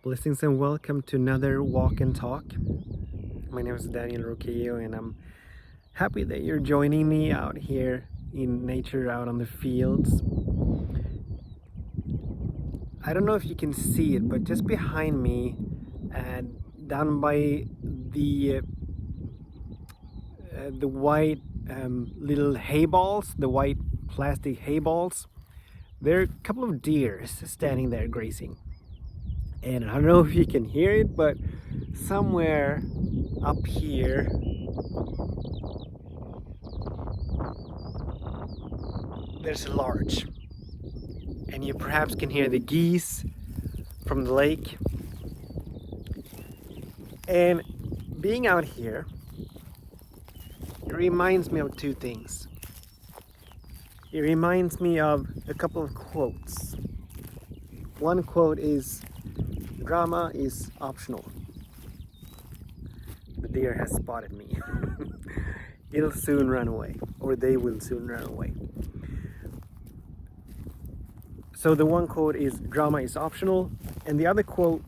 Blessings and welcome to another walk and talk. My name is Daniel Roquillo and I'm happy that you're joining me out here in nature, out on the fields. I don't know if you can see it, but just behind me and down by the white little hay balls, the white plastic hay balls, there are a couple of deer standing there grazing. And I don't know if you can hear it, but somewhere up here there's a larch, and you perhaps can hear the geese from the lake. And being out here, it reminds me of two things. It reminds me of a couple of quotes. One quote is, "Drama is optional." The deer has spotted me. It'll soon run away, or they will soon run away. So the one quote is, "Drama is optional," and the other quote,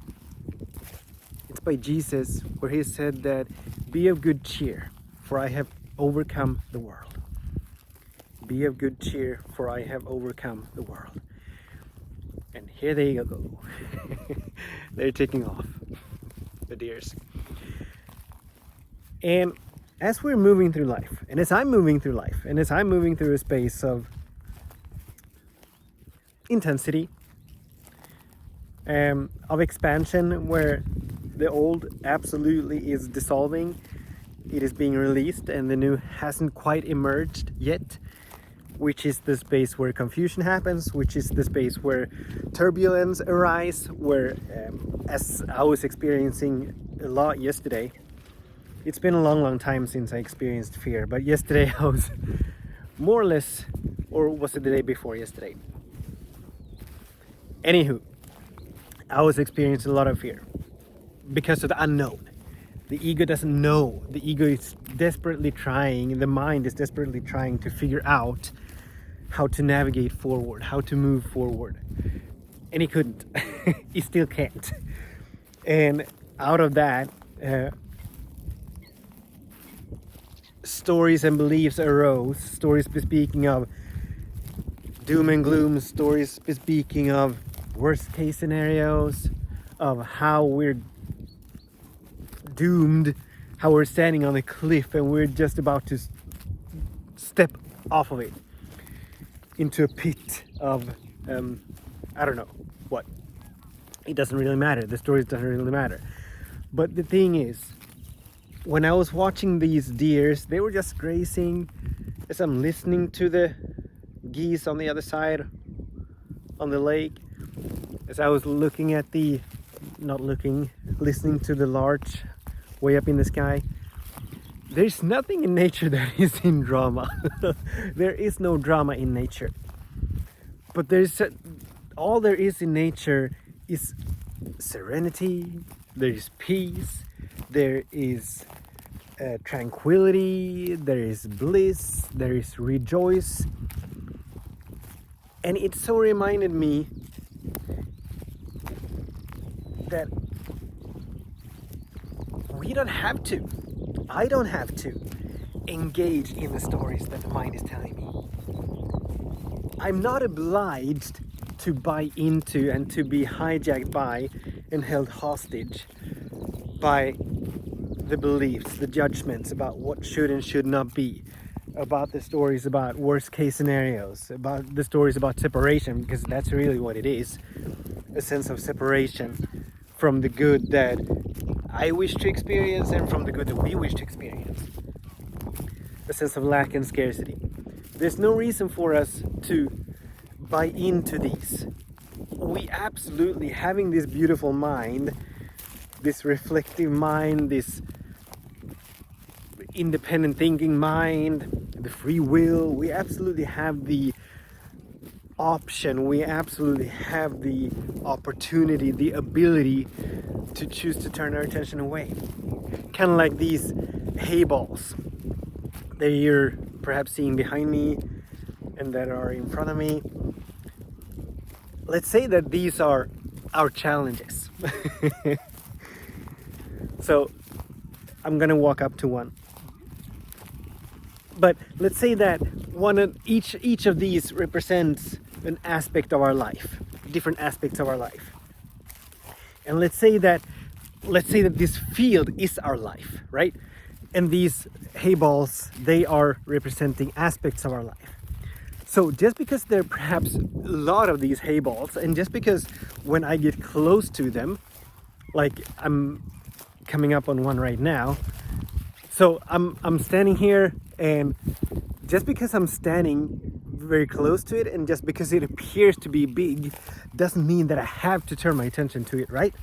it's by Jesus, where he said that, "Be of good cheer, for I have overcome the world." Be of good cheer, for I have overcome the world. And here they go. They're taking off, the deers. And as we're moving through life, and as I'm moving through life, and as I'm moving through a space of intensity, of expansion, where the old absolutely is dissolving, it is being released, and the new hasn't quite emerged yet, which is the space where confusion happens, which is the space where turbulence arises, where, as I was experiencing a lot yesterday, it's been a long time since I experienced fear, but yesterday I was more or less, or was it the day before yesterday? Anywho, I was experiencing a lot of fear because of the unknown. The ego doesn't know. The ego is desperately trying, the mind is desperately trying to figure out how to navigate forward, how to move forward. And he couldn't. He still can't. And out of that, stories and beliefs arose. Stories speaking of doom and gloom, stories speaking of worst case scenarios, of how we're doomed, how we're standing on a cliff and we're just about to step off of it into a pit of I don't know what. It doesn't really matter. The stories doesn't really matter. But the thing is, when I was watching these deers, they were just grazing, as I'm listening to the geese on the other side on the lake, as I was looking at listening to the larch way up in the sky. There's nothing in nature that is in drama. There is no drama in nature. But all there is in nature is serenity, there is peace, there is tranquility, there is bliss, there is rejoice. And it so reminded me that we don't have to, I don't have to engage in the stories that the mind is telling me. I'm not obliged to buy into and to be hijacked by and held hostage by the beliefs, the judgments about what should and should not be, about the stories about worst case scenarios, about the stories about separation, because that's really what it is, a sense of separation from the good that I wish to experience and from the good that we wish to experience. A sense of lack and scarcity. There's no reason for us to buy into these. We absolutely, having this beautiful mind, this reflective mind, this independent thinking mind, the free will, we absolutely have the option, we absolutely have the opportunity, the ability to choose to turn our attention away. Kind of like these hay balls that you're perhaps seeing behind me and that are in front of me. Let's say that these are our challenges. So I'm gonna walk up to one. But let's say that each of these represents an aspect of our life, different aspects of our life. And let's say that this field is our life, right? And these hay balls, they are representing aspects of our life. So just because there are perhaps a lot of these hay balls, and just because when I get close to them, like I'm coming up on one right now, so I'm standing here, and just because I'm standing very close to it, and just because it appears to be big, doesn't mean that I have to turn my attention to it, right?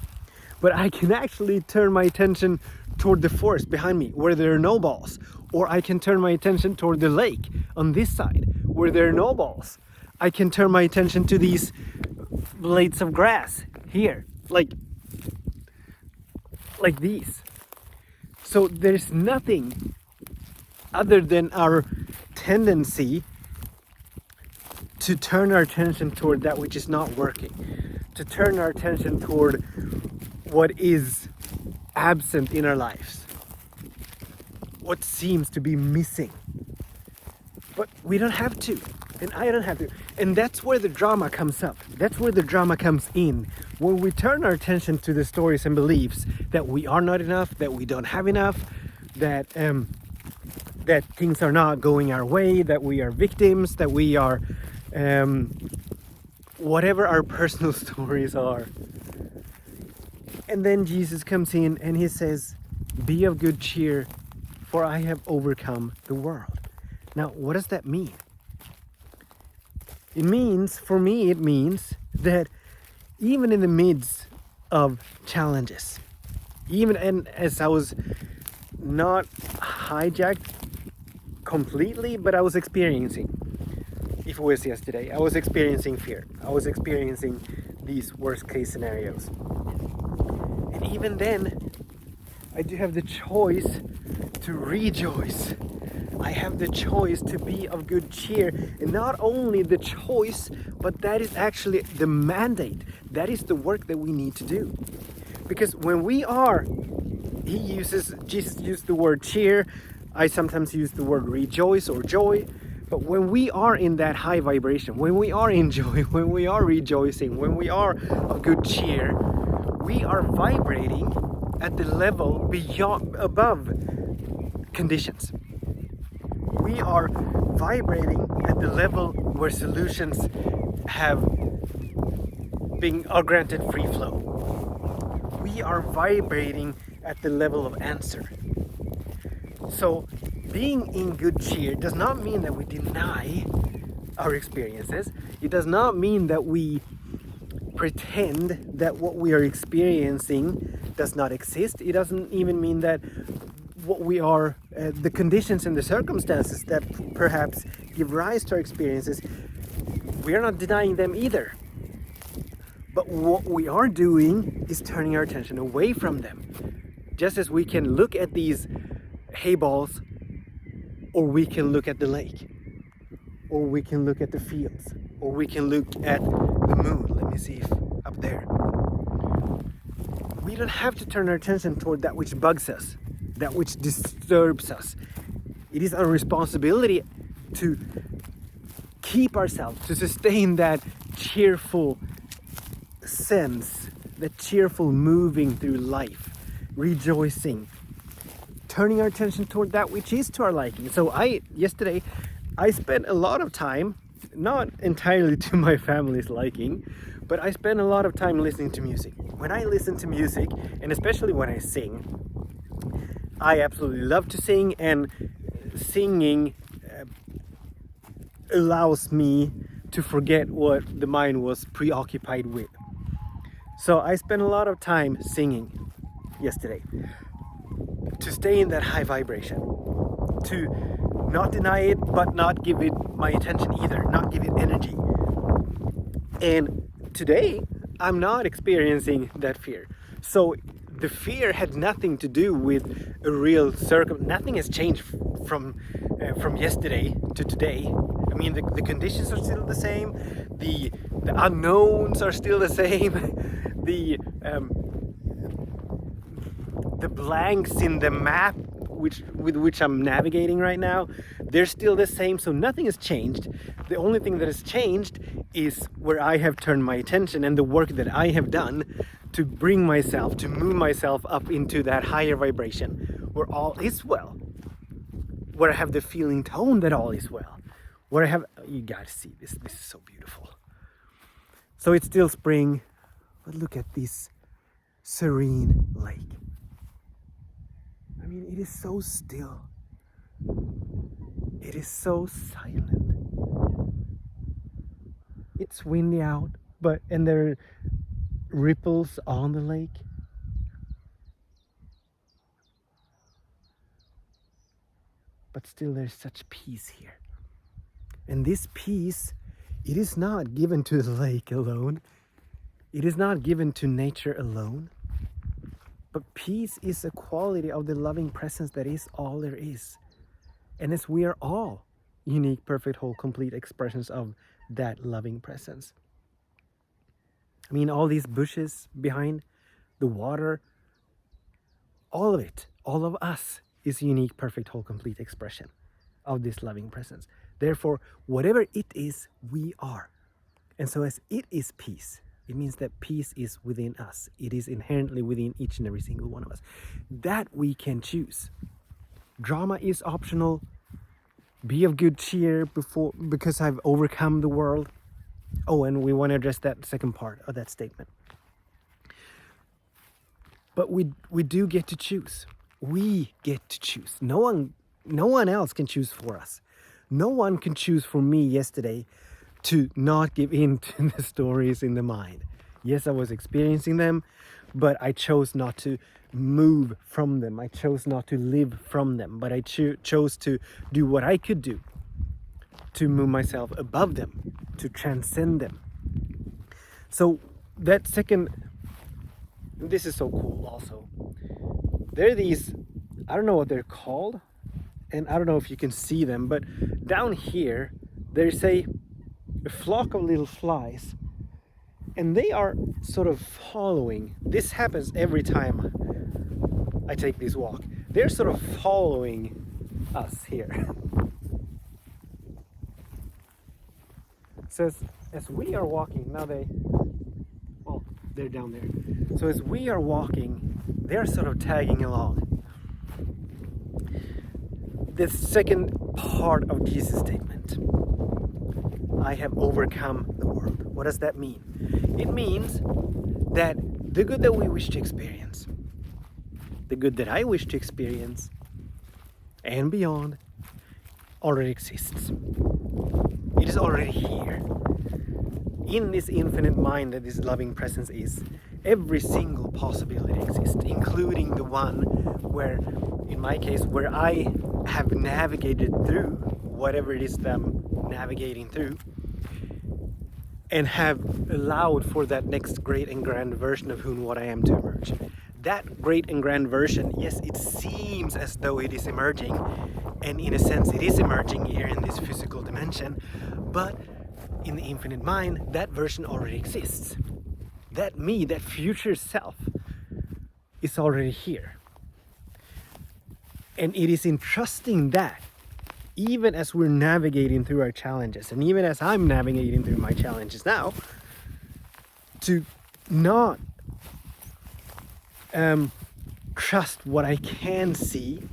But I can actually turn my attention toward the forest behind me where there are no balls, or I can turn my attention toward the lake on this side where there are no balls. I can turn my attention to these blades of grass here, like these. So there's nothing other than our tendency to turn our attention toward that which is not working, to turn our attention toward what is absent in our lives, what seems to be missing. But we don't have to, and I don't have to. And that's where the drama comes up. That's where the drama comes in. When we turn our attention to the stories and beliefs that we are not enough, that we don't have enough, that things are not going our way, that we are victims, that we are whatever our personal stories are. And then Jesus comes in and he says, "Be of good cheer, for I have overcome the world." Now, what does that mean? It means, for me, it means that even in the midst of challenges, even and as I was not hijacked completely, but I was experiencing, if it was yesterday, I was experiencing fear. I was experiencing these worst case scenarios. And even then, I do have the choice to rejoice. I have the choice to be of good cheer. And not only the choice, but that is actually the mandate. That is the work that we need to do. Because when we are, Jesus used the word cheer. I sometimes use the word rejoice or joy. But when we are in that high vibration, when we are in joy, when we are rejoicing, when we are of good cheer, we are vibrating at the level above conditions. We are vibrating at the level where solutions are granted free flow. We are vibrating at the level of answer. So being in good cheer does not mean that we deny our experiences. It does not mean that we pretend that what we are experiencing does not exist. It doesn't even mean that what we are, the conditions and the circumstances that perhaps give rise to our experiences, we are not denying them either. But what we are doing is turning our attention away from them. Just as we can look at these hay balls, or we can look at the lake, or we can look at the fields, or we can look at the moon. Let me see if up there. We don't have to turn our attention toward that which bugs us, that which disturbs us. It is our responsibility to keep ourselves, to sustain that cheerful sense, that cheerful moving through life, rejoicing, turning our attention toward that which is to our liking. So yesterday I spent a lot of time, not entirely to my family's liking, but I spent a lot of time listening to music. When I listen to music, and especially when I sing, I absolutely love to sing, and singing allows me to forget what the mind was preoccupied with. So I spent a lot of time singing yesterday to stay in that high vibration, to not deny it, but not give it my attention either, not give it energy. And today, I'm not experiencing that fear. So the fear had nothing to do with a real nothing has changed from yesterday to today. I mean, the conditions are still the same, the unknowns are still the same, the blanks in the map with which I'm navigating right now, they're still the same, so nothing has changed. The only thing that has changed is where I have turned my attention and the work that I have done to bring myself, to move myself up into that higher vibration where all is well, where I have the feeling tone that all is well, where I have, you gotta see this is so beautiful. So it's still spring, but look at this serene lake. I mean, it is so still. It is so silent. It's windy out, and there are ripples on the lake. But still there's such peace here. And this peace, it is not given to the lake alone. It is not given to nature alone. But peace is a quality of the loving presence that is all there is. And as we are all unique, perfect, whole, complete expressions of that loving presence. I mean, all these bushes behind the water, all of it, all of us is unique, perfect, whole, complete expression of this loving presence. Therefore, whatever it is, we are. And so as it is peace, it means that peace is within us. It is inherently within each and every single one of us. That we can choose. Drama is optional. Be of good cheer because I've overcome the world. Oh, and we want to address that second part of that statement. But we do get to choose. We get to choose. No one else can choose for us. No one can choose for me yesterday to not give in to the stories in the mind. Yes, I was experiencing them, but I chose not to move from them. I chose not to live from them, but I chose to do what I could do to move myself above them, to transcend them. So that second, this is so cool also. There are these, I don't know what they're called, and I don't know if you can see them, but down here there's a flock of little flies, and they are sort of following. This happens every time I take this walk. They're sort of following us here. So as we are walking, now they're down there. So as we are walking, they're sort of tagging along. The second part of Jesus' statement, I have overcome the world. What does that mean? It means that the good that we wish to experience, the good that I wish to experience, and beyond, already exists. It is already here. In this infinite mind that this loving presence is, every single possibility exists, including the one where, in my case, where I have navigated through whatever it is that I'm navigating through, and have allowed for that next great and grand version of who and what I am to emerge. That great and grand version, yes, it seems as though it is emerging, and in a sense it is emerging here in this physical dimension, but in the infinite mind, that version already exists. That me, that future self, is already here. And it is in trusting that, even as we're navigating through our challenges, and even as I'm navigating through my challenges now, to not trust what I can see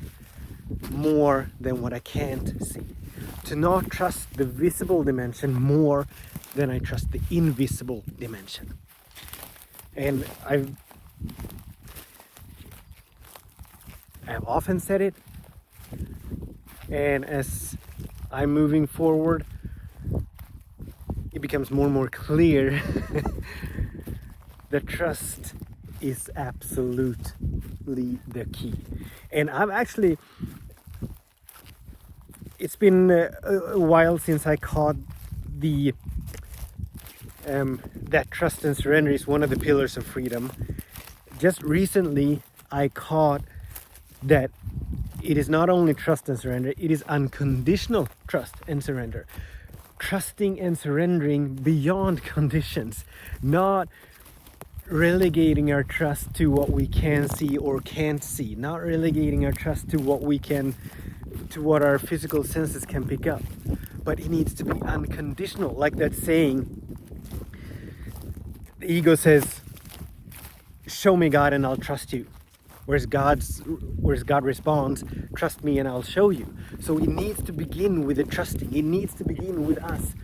more than what I can't see. To not trust the visible dimension more than I trust the invisible dimension. And I've often said it, and as I'm moving forward, it becomes more and more clear that trust is absolutely the key. And I've actually, it's been a while since I caught the that trust and surrender is one of the pillars of freedom. Just recently I caught that it is not only trust and surrender, it is unconditional trust and surrender. Trusting and surrendering beyond conditions, not relegating our trust to what we can see or can't see, not relegating our trust to what our physical senses can pick up, but it needs to be unconditional. Like that saying, the ego says, show me God and I'll trust you. Whereas God responds, trust me and I'll show you. So it needs to begin with the trusting. It needs to begin with us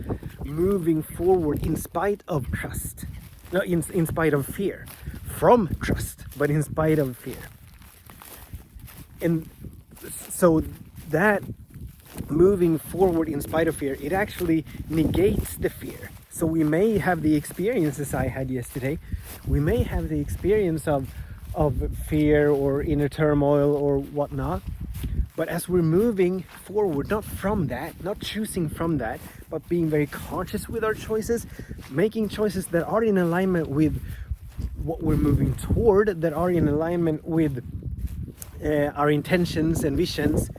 moving forward in spite of trust. No, in spite of fear. From trust, but in spite of fear. And so that moving forward in spite of fear, it actually negates the fear. So we may have the experiences I had yesterday. We may have the experience of fear or inner turmoil or whatnot. But as we're moving forward, not from that, not choosing from that, but being very conscious with our choices, making choices that are in alignment with what we're moving toward, that are in alignment with our intentions and visions,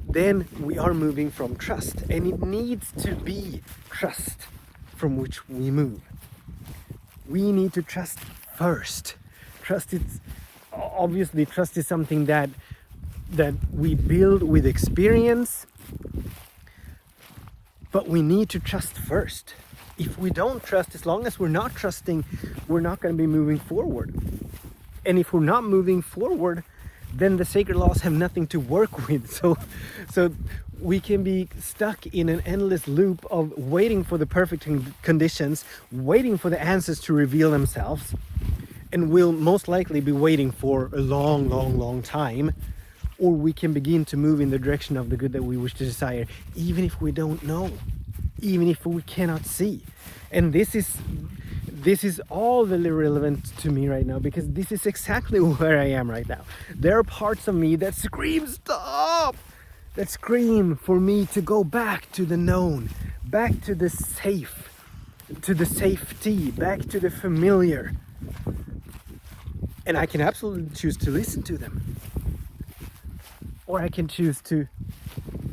then we are moving from trust. And it needs to be trust from which we move. We need to trust first. Trust is something that we build with experience, but we need to trust first. If we don't trust, as long as we're not trusting, we're not going to be moving forward. And if we're not moving forward, then the sacred laws have nothing to work with. So we can be stuck in an endless loop of waiting for the perfect conditions, waiting for the answers to reveal themselves, and we'll most likely be waiting for a long time. Or we can begin to move in the direction of the good that we wish to desire, even if we don't know, even if we cannot see. And this is all really relevant to me right now, because this is exactly where I am right now. There are parts of me that scream stop, that scream for me to go back to the known, back to the safe, to the safety, back to the familiar. And I can absolutely choose to listen to them. Or I can choose to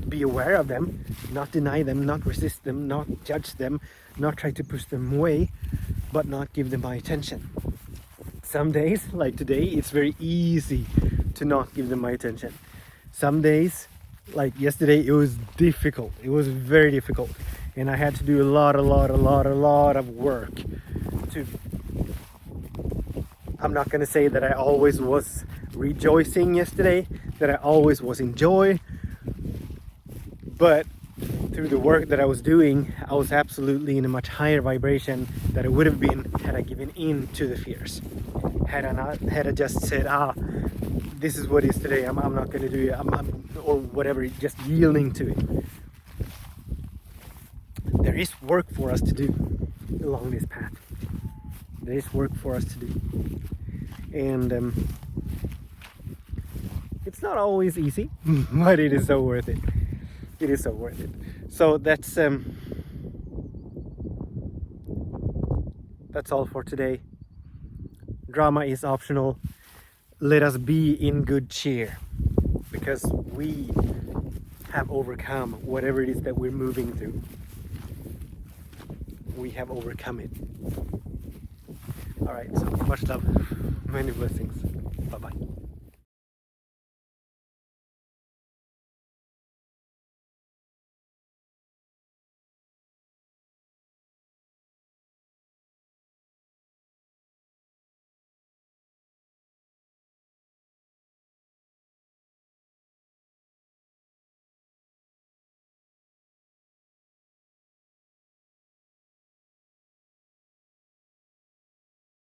be aware of them, not deny them, not resist them, not judge them, not try to push them away, but not give them my attention. Some days, like today, it's very easy to not give them my attention. Some days, like yesterday, it was difficult. It was very difficult. And I had to do a lot of work to... I'm not going to say that I always was rejoicing yesterday, that I always was in joy, but through the work that I was doing, I was absolutely in a much higher vibration than I would have been had I given in to the fears. Had I just said, this is what it is today, I'm not going to do it, or whatever, just yielding to it. There is work for us to do along this path. There is work for us to do. And it's not always easy, but it is so worth it. It is so worth it. So that's all for today. Drama is optional. Let us be in good cheer, because we have overcome whatever it is that we're moving through. We have overcome it. Alright, so much love, many blessings. Bye-bye.